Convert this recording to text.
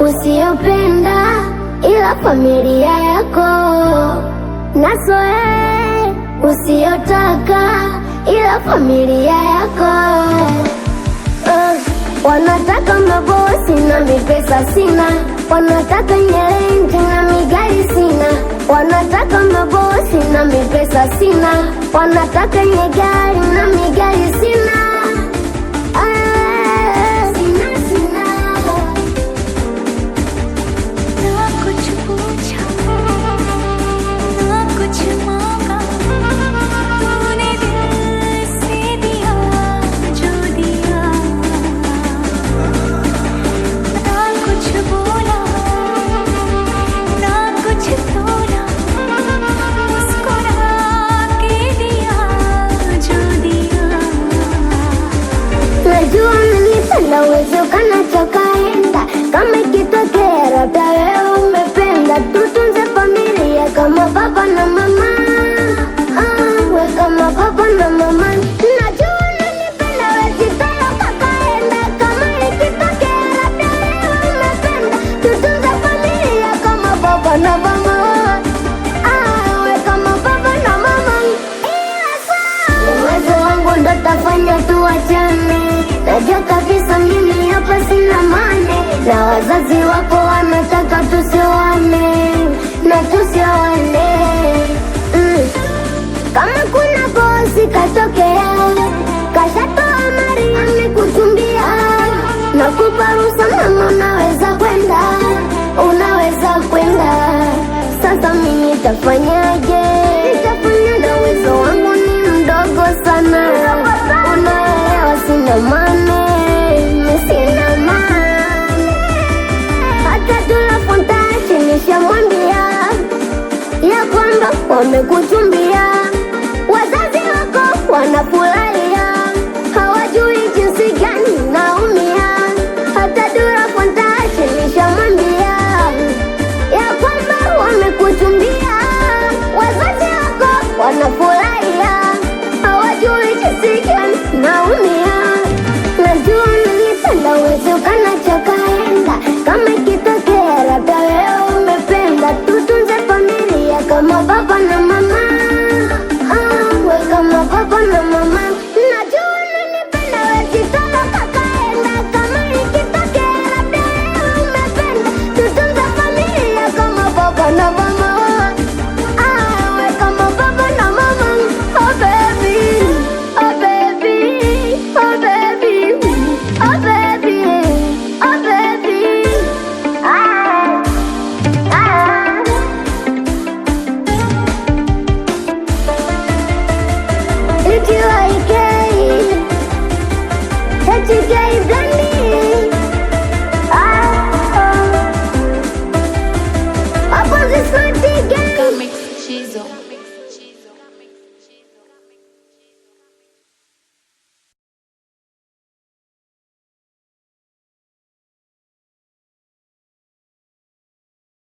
Usiyopenda ila familia yako, nasoe usiyotaka ila familia yako. Wanataka mabosi na mipesa sina, wanataka nyelenje na migari sina. Wanataka mabosi na mipesa sina, wanataka nyegari na migari sina. Uwezo kana chakaenda kama ikitokea labda wewe umependa, tutunze familia kama baba na mama. We kama baba na mama, najua unanipenda, wesitala kakaenda kama ikitokea labda wewe umependa, tutunze familia kama baba na mama. We kama baba na mama, uwezo wangu ndo tafanya tuachane. Najua kabisa mimi hapa sina mane, na wazazi wako wanataka tusioane na tusioane. Kama kuna bosi katokea, kashatoa mari amekuchumbia, nakupa ruhusa mama, unaweza kwenda, unaweza kwenda. Sasa mimi nitafanyaje? Nitafanya na uwezo wangu ni mdogo sana, unaelewa sina mane, sina mane. Hata tunafontashi nishamwambia ya kwamba wamekuchumbia, wazazi wako wanafurahia, hawajui jinsi gani naumia. Hata tunafontashi nishamwambia ya kwamba wamekuchumbia, wazazi wako wanafurahia, hawajui jinsi gani naumia. Najua unanipenda, uwezo kana chakaenda kama ikitokea labda wewe umependa, tutunze familia kama baba na mama. We kama baba na mama, najua unanipenda, wesitala kakaenda kama ikitokea labda wewe umependa, tutunze familia kama baba na mama. We kama baba na mama. Oh baby, oh baby, oh baby, oh baby, oh baby. If you like it, that you gave me. Up on this party game. Mix Chizo.